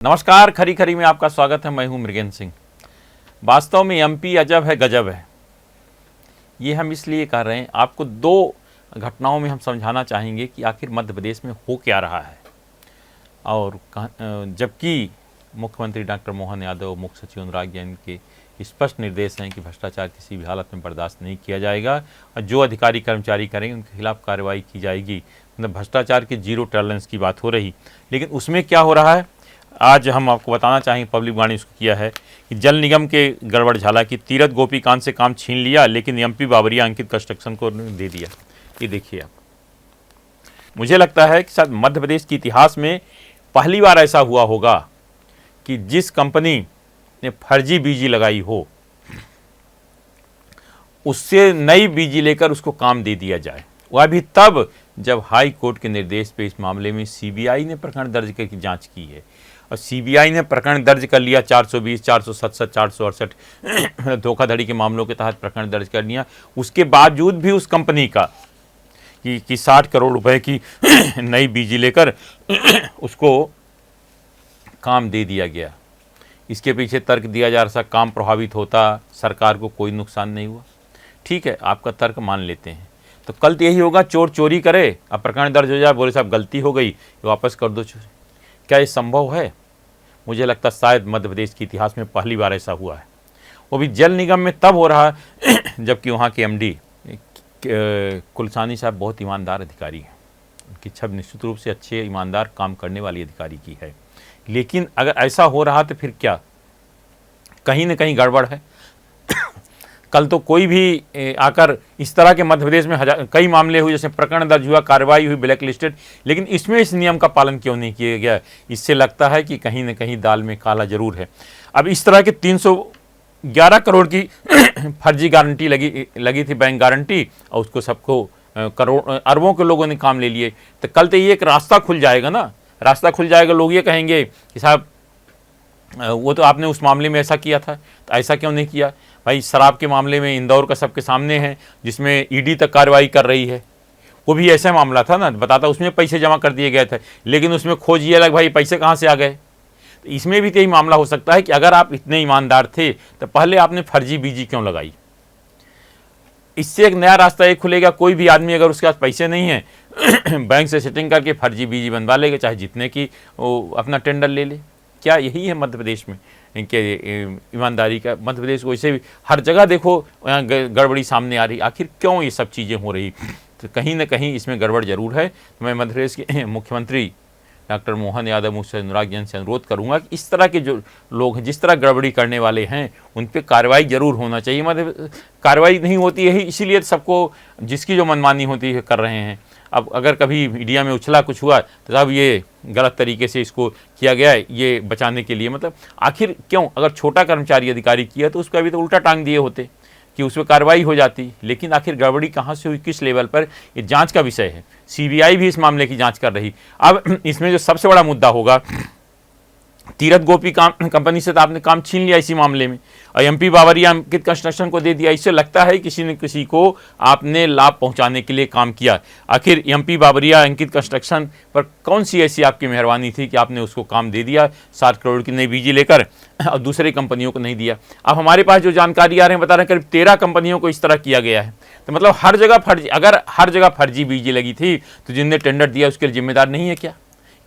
नमस्कार, खरी खरी में आपका स्वागत है। मैं हूं मृगेंद्र सिंह। वास्तव में एमपी अजब है गजब है। ये हम इसलिए कर रहे हैं, आपको दो घटनाओं में हम समझाना चाहेंगे कि आखिर मध्य प्रदेश में हो क्या रहा है। और जबकि मुख्यमंत्री डॉक्टर मोहन यादव, मुख्य सचिव अनुराग जैन के स्पष्ट निर्देश हैं कि भ्रष्टाचार किसी भी हालत में बर्दाश्त नहीं किया जाएगा और जो अधिकारी कर्मचारी करेंगे उनके खिलाफ कार्रवाई की जाएगी। मतलब भ्रष्टाचार की जीरो टॉलरेंस की बात हो रही, लेकिन उसमें क्या हो रहा है आज हम आपको बताना चाहेंगे। पब्लिक वाणी उसको किया है कि जल निगम के गड़बड़ झाला कि तीरथ गोपीकांत से काम छीन लिया, लेकिन एमपी बाबरिया अंकित कंस्ट्रक्शन को दे दिया। ये देखिए आप, मुझे लगता है कि शायद मध्य प्रदेश के इतिहास में पहली बार ऐसा हुआ होगा कि जिस कंपनी ने फर्जी बीजी लगाई हो उससे नई बीजी लेकर उसको काम दे दिया जाए। वह भी तब जब हाई कोर्ट के निर्देश पे इस मामले में सीबीआई ने प्रकरण दर्ज करके जांच की है और सीबीआई ने प्रकरण दर्ज कर लिया 420, 467, 468 धोखाधड़ी के मामलों के तहत प्रकरण दर्ज कर लिया। उसके बावजूद भी उस कंपनी का कि 60 करोड़ रुपए की नई बीजी लेकर उसको काम दे दिया गया। इसके पीछे तर्क दिया जा रहा, काम प्रभावित होता, सरकार को कोई नुकसान नहीं हुआ। ठीक है, आपका तर्क मान लेते हैं, तो कल तो यही होगा, चोर चोरी करे, अब प्रकरण दर्ज हो जाए, बोले साहब गलती हो गई, वापस कर दो चोरी। क्या ये संभव है? मुझे लगता है शायद मध्य प्रदेश के इतिहास में पहली बार ऐसा हुआ है। वो भी जल निगम में तब हो रहा है जबकि वहाँ के एमडी कुलसानी साहब बहुत ईमानदार अधिकारी हैं। उनकी छवि निश्चित रूप से अच्छे ईमानदार काम करने वाली अधिकारी की है, लेकिन अगर ऐसा हो रहा तो फिर क्या कहीं ना कहीं गड़बड़ है। कल तो कोई भी आकर इस तरह के मध्य प्रदेश में कई मामले हुए, जैसे प्रकरण दर्ज हुआ, कार्रवाई हुई, ब्लैक लिस्टेड, लेकिन इसमें इस नियम का पालन क्यों नहीं किया गया? इससे लगता है कि कहीं न कहीं दाल में काला जरूर है। अब इस तरह के 311 करोड़ की फर्जी गारंटी लगी थी, बैंक गारंटी, और उसको सबको करोड़ अरबों के लोगों ने काम ले लिए। तो कल तो ये एक रास्ता खुल जाएगा ना, रास्ता खुल जाएगा। लोग ये कहेंगे कि साहब वो तो आपने उस मामले में ऐसा किया था, तो ऐसा क्यों नहीं किया? भाई शराब के मामले में इंदौर का सबके सामने है, जिसमें ईडी तक कार्रवाई कर रही है। वो भी ऐसा मामला था ना, बताता उसमें पैसे जमा कर दिए गए थे, लेकिन उसमें खोज ये लग भाई पैसे कहाँ से आ गए। तो इसमें भी यही मामला हो सकता है कि अगर आप इतने ईमानदार थे तो पहले आपने फर्जी बीजी क्यों लगाई। इससे एक नया रास्ता ये खुलेगा, कोई भी आदमी अगर उसके पास पैसे नहीं है बैंक से सेटिंग करके फर्जी बीजी बनवा लेगा, चाहे जितने की वो अपना टेंडर ले ले। क्या यही है मध्य प्रदेश में इनके ईमानदारी का? मध्य प्रदेश को वैसे भी हर जगह देखो यहाँ गड़बड़ी सामने आ रही, आखिर क्यों ये सब चीज़ें हो रही? तो कहीं ना कहीं इसमें गड़बड़ जरूर है। तो मैं मध्य प्रदेश के मुख्यमंत्री डॉक्टर मोहन यादव, मुख्य अनुराग जैन से अनुरोध करूंगा कि इस तरह के जो लोग हैं, जिस तरह गड़बड़ी करने वाले हैं, उन पर कार्रवाई जरूर होना चाहिए। मतलब कार्रवाई नहीं होती है, इसीलिए सबको जिसकी जो मनमानी होती है कर रहे हैं। अब अगर कभी मीडिया में उछला कुछ हुआ तो साहब ये गलत तरीके से इसको किया गया है, ये बचाने के लिए। मतलब आखिर क्यों? अगर छोटा कर्मचारी अधिकारी किया तो उसको अभी तो उल्टा टांग दिए होते कि उस पर कार्रवाई हो जाती, लेकिन आखिर गड़बड़ी कहाँ से हुई, किस लेवल पर, ये जांच का विषय है। सीबीआई भी इस मामले की जांच कर रही। अब इसमें जो सबसे बड़ा मुद्दा होगा, तीरथ गोपी कंपनी से तो आपने काम छीन लिया इसी मामले में, और एमपी बाबरिया अंकित कंस्ट्रक्शन को दे दिया। इससे लगता है किसी न किसी को आपने लाभ पहुंचाने के लिए काम किया। आखिर एमपी बाबरिया अंकित कंस्ट्रक्शन पर कौन सी ऐसी आपकी मेहरबानी थी कि आपने उसको काम दे दिया 60 करोड़ की नई बीजी लेकर, और दूसरी कंपनियों को नहीं दिया? अब हमारे पास जो जानकारी आ रहे हैं, बता रहे हैं करीब 13 कंपनियों को इस तरह किया गया है। तो मतलब हर जगह फर्जी, अगर हर जगह फर्जी बीजी लगी थी तो जिनने टेंडर दिया उसके लिए जिम्मेदार नहीं है क्या?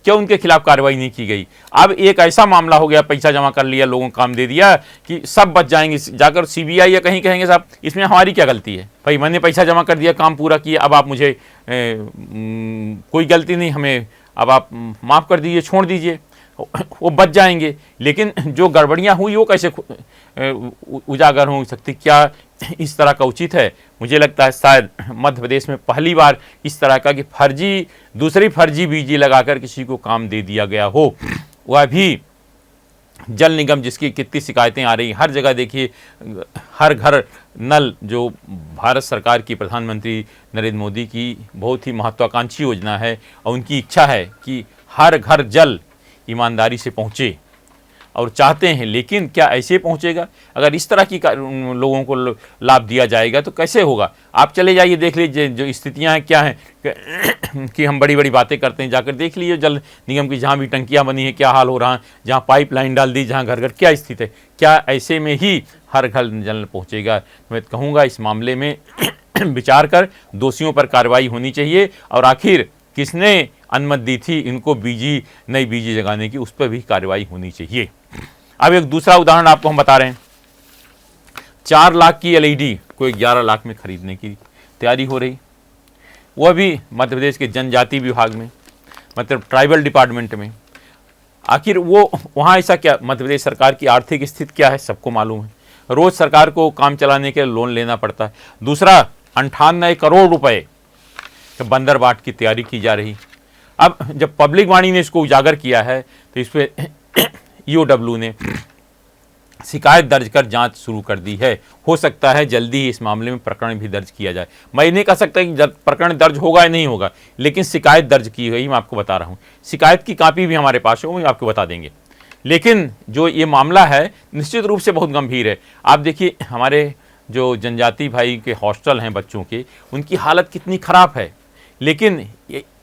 क्यों उनके खिलाफ कार्रवाई नहीं की गई? अब एक ऐसा मामला हो गया, पैसा जमा कर लिया, लोगों को काम दे दिया कि सब बच जाएंगे। जाकर सीबीआई या कहीं कहेंगे साहब इसमें हमारी क्या गलती है, भाई मैंने पैसा जमा कर दिया, काम पूरा किया, अब आप मुझे कोई गलती नहीं, हमें अब आप माफ़ कर दीजिए, छोड़ दीजिए, वो बच जाएंगे। लेकिन जो गड़बड़ियाँ हुई वो कैसे उजागर हो सकती? क्या इस तरह का उचित है? मुझे लगता है शायद मध्य प्रदेश में पहली बार इस तरह का कि दूसरी फर्जी बीजी लगाकर किसी को काम दे दिया गया हो, वह भी जल निगम, जिसकी कितनी शिकायतें आ रही। हर जगह देखिए, हर घर नल, जो भारत सरकार की प्रधानमंत्री नरेंद्र मोदी की बहुत ही महत्वाकांक्षी योजना है, और उनकी इच्छा है कि हर घर जल ईमानदारी से पहुँचे। और चाहते हैं, लेकिन क्या ऐसे पहुंचेगा? अगर इस तरह की लोगों को लाभ दिया जाएगा तो कैसे होगा? आप चले जाइए, देख लीजिए जो स्थितियां हैं क्या हैं कि हम बड़ी बड़ी बातें करते हैं, जाकर देख लीजिए जल निगम की जहां भी टंकियां बनी है क्या हाल हो रहा है, जहां पाइपलाइन डाल दी, जहां घर घर क्या स्थिति है। क्या ऐसे में ही हर घर जल पहुँचेगा? मैं कहूँगा इस मामले में विचार कर दोषियों पर कार्रवाई होनी चाहिए, और आखिर किसने अनुमति दी थी इनको नई बीजी जगाने की, उस पर भी कार्रवाई होनी चाहिए। अब एक दूसरा उदाहरण आपको हम बता रहे हैं। 4 लाख की एलईडी को 11 लाख में खरीदने की तैयारी हो रही, वह भी मध्य प्रदेश के जनजाति विभाग में, मतलब ट्राइबल डिपार्टमेंट में। आखिर वो वहाँ ऐसा क्या? मध्य प्रदेश सरकार की आर्थिक स्थिति क्या है सबको मालूम है, रोज सरकार को काम चलाने के लिए लोन लेना पड़ता है। दूसरा 98 करोड़ रुपए बंदरबाट की तैयारी की जा रही। अब जब पब्लिक वाणी ने इसको उजागर किया है तो इस पर ईओडब्ल्यू ने शिकायत दर्ज कर जांच शुरू कर दी है। हो सकता है जल्दी ही इस मामले में प्रकरण भी दर्ज किया जाए। मैं नहीं कह सकता कि प्रकरण दर्ज होगा या नहीं होगा, लेकिन शिकायत दर्ज की गई, मैं आपको बता रहा हूँ। शिकायत की कॉपी भी हमारे पास है, वो आपको बता देंगे। लेकिन जो ये मामला है निश्चित रूप से बहुत गंभीर है। आप देखिए हमारे जो जनजाति भाई के हॉस्टल हैं बच्चों के, उनकी हालत कितनी ख़राब है, लेकिन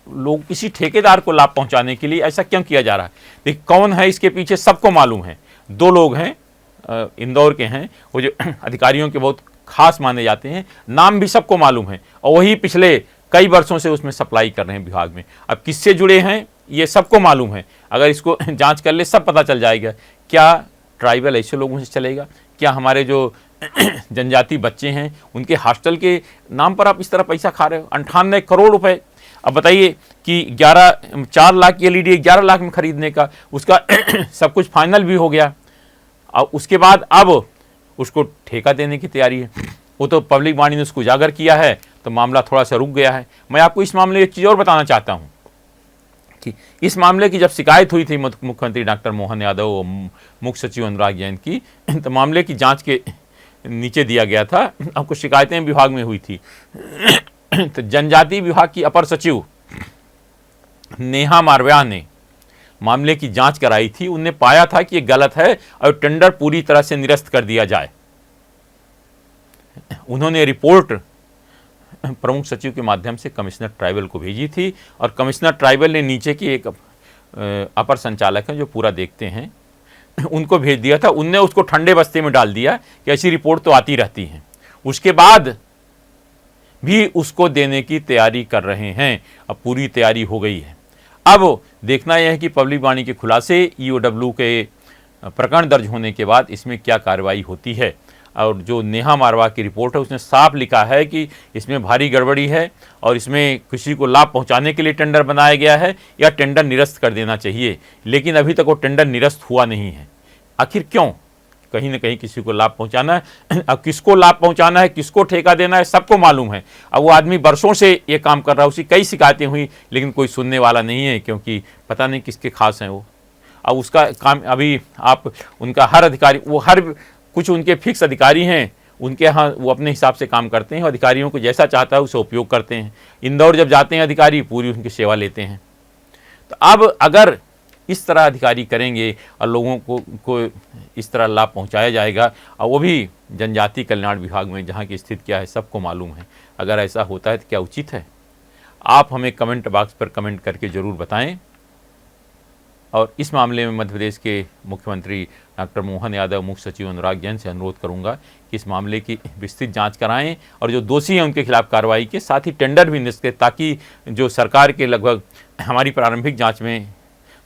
लोग किसी ठेकेदार को लाभ पहुंचाने के लिए ऐसा क्यों किया जा रहा है? देखिए कौन है इसके पीछे सबको मालूम है। 2 लोग हैं, इंदौर के हैं, वो जो अधिकारियों के बहुत खास माने जाते हैं, नाम भी सबको मालूम है, और वही पिछले कई वर्षों से उसमें सप्लाई कर रहे हैं विभाग में। अब किससे जुड़े हैं ये सबको मालूम है, अगर इसको जांच कर ले सब पता चल जाएगा। क्या ट्राइबल ऐसे लोगों से चलेगा? क्या हमारे जो जनजाति बच्चे हैं उनके हॉस्टल के नाम पर आप इस तरह पैसा खा रहे हो? 98 करोड़ रुपए। अब बताइए कि 4 लाख की एलईडी 11 लाख में खरीदने का, उसका सब कुछ फाइनल भी हो गया, और उसके बाद अब उसको ठेका देने की तैयारी है। वो तो पब्लिक वाणी ने उसको उजागर किया है तो मामला थोड़ा सा रुक गया है। मैं आपको इस मामले में एक चीज़ और बताना चाहता हूँ कि इस मामले की जब शिकायत हुई थी मुख्यमंत्री डॉक्टर मोहन यादव और मुख्य सचिव अनुराग जैन की, तो मामले की जांच के नीचे दिया गया था। अब कुछ शिकायतें विभाग में हुई थी तो जनजाति विभाग की अपर सचिव नेहा मारव्या ने मामले की जांच कराई थी। उन्होंने पाया था कि ये गलत है और टेंडर पूरी तरह से निरस्त कर दिया जाए। उन्होंने रिपोर्ट प्रमुख सचिव के माध्यम से कमिश्नर ट्राइबल को भेजी थी, और कमिश्नर ट्राइबल ने नीचे की एक अपर संचालक हैं जो पूरा देखते हैं, उनको भेज दिया था। उनने उसको ठंडे बस्ते में डाल दिया कि ऐसी रिपोर्ट तो आती रहती हैं। उसके बाद भी उसको देने की तैयारी कर रहे हैं। अब पूरी तैयारी हो गई है। अब देखना यह है कि पब्लिक वाणी के खुलासे, ईओडब्ल्यू के प्रकरण दर्ज होने के बाद इसमें क्या कार्रवाई होती है। और जो नेहा मारवा की रिपोर्ट है उसने साफ लिखा है कि इसमें भारी गड़बड़ी है और इसमें किसी को लाभ पहुंचाने के लिए टेंडर बनाया गया है या टेंडर निरस्त कर देना चाहिए, लेकिन अभी तक वो टेंडर निरस्त हुआ नहीं है। आखिर क्यों? कहीं ना कहीं किसी को लाभ पहुंचाना है। अब किसको लाभ पहुंचाना है, किसको ठेका देना है, सबको मालूम है। अब वो आदमी बरसों से ये काम कर रहा है, उसकी कई शिकायतें हुई, लेकिन कोई सुनने वाला नहीं है, क्योंकि पता नहीं किसके खास हैं वो। अब उसका काम अभी आप उनका हर अधिकारी, वो हर कुछ उनके फिक्स अधिकारी हैं, उनके यहाँ वो अपने हिसाब से काम करते हैं, अधिकारियों को जैसा चाहता है उसे उपयोग करते हैं। इंदौर जब जाते हैं अधिकारी पूरी उनकी सेवा लेते हैं। तो अब अगर इस तरह अधिकारी करेंगे और लोगों को इस तरह लाभ पहुंचाया जाएगा, और वो भी जनजाति कल्याण विभाग में, जहाँ की स्थिति क्या है सबको मालूम है, अगर ऐसा होता है तो क्या उचित है? आप हमें कमेंट बॉक्स पर कमेंट करके ज़रूर बताएं। और इस मामले में मध्य प्रदेश के मुख्यमंत्री डॉक्टर मोहन यादव, मुख्य सचिव अनुराग जैन से अनुरोध करूंगा कि इस मामले की विस्तृत जांच कराएं और जो दोषी हैं उनके खिलाफ कार्रवाई के साथ ही टेंडर भी निरस्त करें, ताकि जो सरकार के लगभग हमारी प्रारंभिक जांच में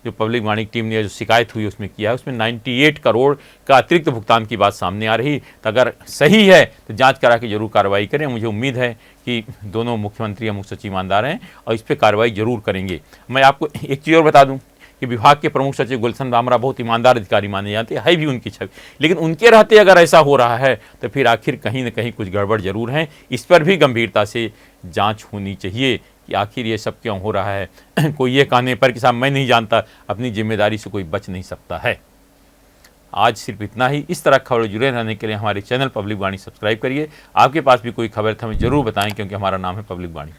जो पब्लिक वाणी टीम ने जो शिकायत हुई उसमें किया है, उसमें 98 करोड़ का अतिरिक्त भुगतान की बात सामने आ रही। तो अगर सही है तो जांच करा के जरूर कार्रवाई करें। मुझे उम्मीद है कि दोनों मुख्यमंत्री या मुख्य सचिव ईमानदार हैं और इस पर कार्रवाई जरूर करेंगे। मैं आपको एक चीज़ और बता दूँ कि विभाग के प्रमुख सचिव गुलशन बामरा बहुत ईमानदार अधिकारी माने जाते हैं, है भी उनकी छवि, लेकिन उनके रहते अगर ऐसा हो रहा है तो फिर आखिर कहीं ना कहीं कुछ गड़बड़ जरूर है। इस पर भी गंभीरता से जांच होनी चाहिए कि आखिर ये सब क्यों हो रहा है। कोई ये कहने पर कि साहब मैं नहीं जानता, अपनी जिम्मेदारी से कोई बच नहीं सकता है। आज सिर्फ इतना ही। इस तरह खबरें जुड़े रहने के लिए हमारे चैनल पब्लिक वाणी सब्सक्राइब करिए। आपके पास भी कोई खबर तो हमें जरूर बताएं, क्योंकि हमारा नाम है पब्लिक वाणी।